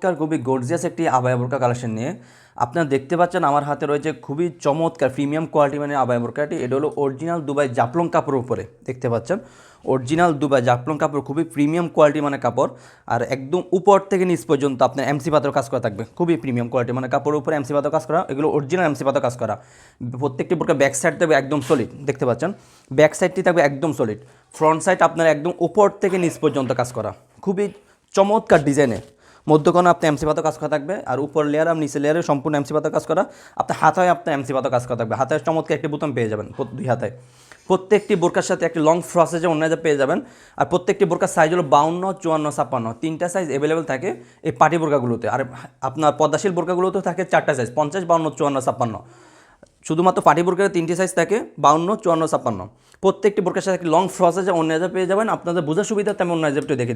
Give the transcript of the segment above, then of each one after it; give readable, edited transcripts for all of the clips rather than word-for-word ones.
খুবই গর্জিয়াস একটি আবায়া বোরকা কালেকশন নিয়ে আপনারা দেখতে পাচ্ছেন আমার হাতে রয়েছে খুবই চমৎকার প্রিমিয়াম কোয়ালিটি মানে আবায়া বোরকাটি। এটা হলো অরিজিনাল দুবাই জাফলং কাপড়ের উপরে দেখতে পাচ্ছেন, অরিজিনাল দুবাই জাফলং কাপড়, খুবই প্রিমিয়াম কোয়ালিটি মানে কাপড়। আর একদম উপর থেকে নিচ পর্যন্ত আপনার এমসি পাথর কাজ করা থাকবে, খুবই প্রিমিয়াম কোয়ালিটি মানে কাপড়ের উপরে এমসি পাথর কাজ করা, এগুলো অরিজিনাল এমসি পাথর কাজ করা। প্রত্যেকটি বোরকা ব্যাক সাইড থাকবে একদম সলিড, দেখতে পাচ্ছেন ব্যাক সাইডটি থাকবে একদম সলিড, ফ্রন্ট সাইড আপনার একদম উপর থেকে নিচ পর্যন্ত কাজ করা, খুবই চমৎকার ডিজাইনে। মধ্যকোণে আপনার এমসি পাতা কাজ করা থাকবে, আর উপর লেয়ার আর নিচে লেয়ারে সম্পূর্ণ এমসি পাতা কাজ করা। আপনার হাতায় আপনার এমসি পাতা কাজ করা থাকবে, হাতের চমৎকার একটি বোতাম পেয়ে যাবেন দুই হাতায়। প্রত্যেকটি বোরকার সাথে একটি লং ফ্রসেজে অন্য পেয়ে যাবেন। আর প্রত্যেকটি বোরকার সাইজ হলো 52, 54, 56, তিনটা সাইজ অ্যাভেলেবেল থাকে এই পার্টি বোরকাগুলোতে। আর আপনার পদ্মাশীল বোরকাগুলোতেও থাকে চারটা সাইজ, 50, 52, 54, 56। শুধুমাত্র পার্টি বোরকার তিনটি সাইজ থাকে, 52, 54, 56। প্রত্যেকটি বোরকার সাথে একটি লং ফ্রসেজে অন্য পেয়ে যাবেন। আপনাদের বোঝার সুবিধা তেমন অন্য দেখে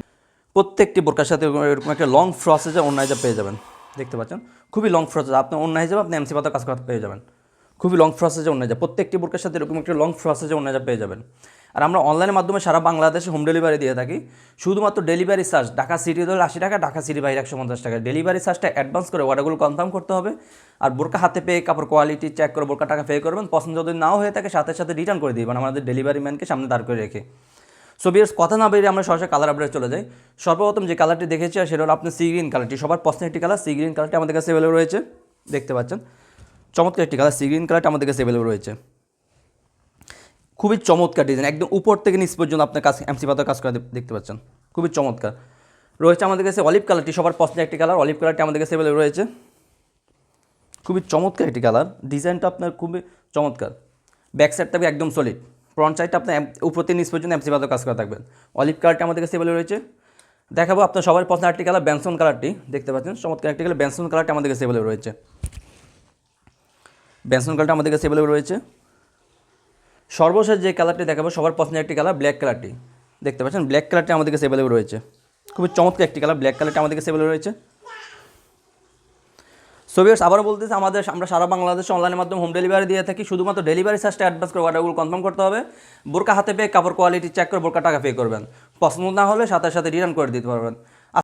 প্রত্যেকটি বোরকার সাথে এরকম একটা লং ফ্রসেজে অন্য পেয়ে যাবেন, দেখতে পাচ্ছেন খুবই লং ফ্রসেজ। আপনার অন্য হিসেবে আপনি এমসি পাতা কাজ করতে পেয়ে যাবেন, খুবই লং ফ্রসেজে অন্য প্রত্যেকটি বোরকার সাথে এরকম একটা লং ফ্রসেজে অন্য পেয়ে যাবেন। আর আমরা অনলাইনের মাধ্যমে সারা বাংলাদেশে হোম ডেলিভারি দিয়ে থাকি। শুধুমাত্র ডেলিভারি চার্জ ঢাকা সিটি ধরে 80 টাকা, ঢাকা সিটি বাইরে 150 টাকা। ডেলিভারি চার্জটা অ্যাডভান্স করে অর্ডারগুলো কনফার্ম করতে হবে। আর বোরকা হাতে পেয়ে কাপড় কোয়ালিটি চেক করে বোরকা টাকা পে করবেন। পছন্দ যদি নাও হয়ে থাকে সাথে সাথে রিটার্ন করে দিবেন আমাদের ডেলিভারি ম্যানকে সামনে দাঁড় করে রেখে। সো বিয়ার্স, কথা না বেরিয়ে আমরা সরাসরি কালার আপডেট চলে যাই। সর্বপ্রথম যে কালারটি দেখেছি আর সেটা হলো আপনার সি গ্রিন কালারটি, সবার পছন্দের একটি কালার। সি গ্রিন কালারটি আমাদের কাছে অ্যাভেলেবল রয়েছে, দেখতে পাচ্ছেন চমৎকার একটি কালার। সি গ্রিন কালারটি আমাদের কাছে অ্যাভেলেবল রয়েছে, খুবই চমৎকার ডিজাইন, একদম উপর থেকে নিচ পর্যন্ত আপনার কাছে এমসি পাতার কাজ করা দেখতে পাচ্ছেন, খুবই চমৎকার। রয়েছে আমাদের কাছে অলিভ কালারটি, সবার পছন্দের একটি কালার। অলিভ কালারটি আমাদের কাছে অ্যাভেলেবল রয়েছে, খুবই চমৎকার একটি কালার। ডিজাইনটা আপনার খুবই চমৎকার। ব্যাক সাইড থাকবে একদম সলিড, ফ্রন্ট সাইডটা আপনার উপর থেকে নিচ পর্যন্ত এমসি পাতার কাজ করা থাকবেন। অলিভ কালারটি আমাদের কাছে অ্যাভেলেবল রয়েছে। দেখাবো আপনার সবার পছন্দের একটি কালার বেনসন কালারটি, দেখতে পাচ্ছেন চমৎকার একটি কালার। বেনসন কালারটি আমাদের কাছে অ্যাভেলেবল রয়েছে, বেনসন কালারটি আমাদের কাছে অ্যাভেলেবল রয়েছে। সর্বশেষ যে কালারটি দেখাবো সবার পছন্দের একটি কালার ব্ল্যাক কালারটি, দেখতে পাচ্ছেন ব্ল্যাক কালারটি আমাদের কাছে অ্যাভেলেবল রয়েছে, খুবই চমৎকার একটি কালার। ব্ল্যাক কালারটি আমাদের কাছে অ্যাভেলেবল রয়েছে। সো ভিউয়ার্স, আবারও বলতেছি আমরা সারা বাংলাদেশে অনলাইনের মাধ্যমে হোম ডেলিভারি দিয়ে থাকি। শুধুমাত্র ডেলিভারি চার্জটা অ্যাডভান্স করে অর্ডারগুলো কনফার্ম করতে হবে। বোরকা হাতে পেয়ে কাপড় কোয়ালিটি চেক করে বোরকা টাকা পে করবেন। পছন্দ না হলে সাথে সাথে রিটার্ন করে দিতে পারবেন।